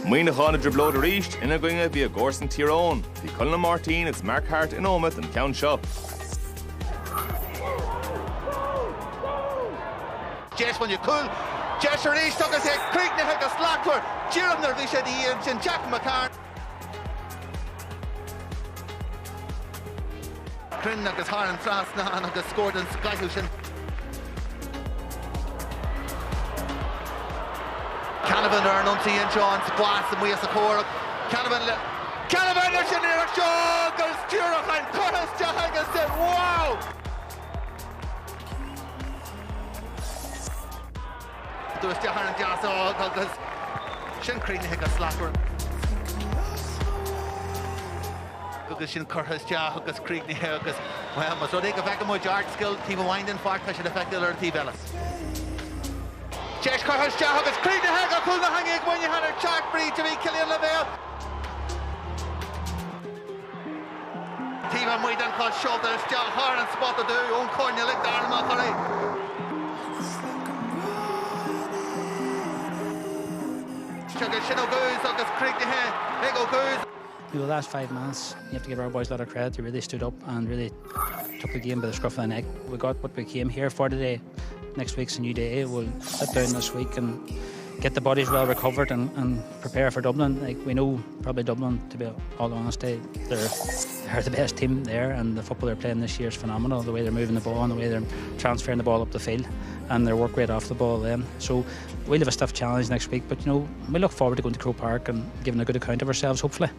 Muineachán a driblód a ríist, ina gcuinge bhí a gcomharsan Tír Eoghain. Bhí Cullen Martin its Mark Hart in ómad an ceann seo. Jess when you cool, Jess a ríist agus é Breathnaigh agus clár, Díram nar bhí sé dí sin Jack McCarn. Crin agus Har an Breathnaigh agus scored an gcluiche. Canavan ar an untí in John Splash and we as a core. Canavan is in there, John goes Tír Eoghain, Curtis Jahagan said, wow! Does Jahan and Jasso agus Sin Breathnaigh agus Slacker. Agus Sin Curtis Jah agus Breathnaigh agus well, mas rud ag a bheith mo art skill tíh winding fart tá sé effective ar tí velas. Jesh Curtis Jah agus Breathnaigh agus pull the hanging when you had a chat free to be Killian Lavelle. Team and we then called shoulders Jah Har and spot to do on corner like Darren Macari. The last 5 months, you have to give our boys a lot of credit. They really stood up and really took the game by the scruff of the neck. We got what we came here for today. Next week's a new day. We'll sit down this week and get the bodies well recovered and prepare for Dublin. Like we know, probably Dublin, to be all honest, they're the best team there, and the football they're playing this year is phenomenal. The way they're moving the ball and the way they're transferring the ball up the field, and their work rate off the ball then. So we'll have a tough challenge next week, but you know, we look forward to going to Croke Park and giving a good account of ourselves, hopefully.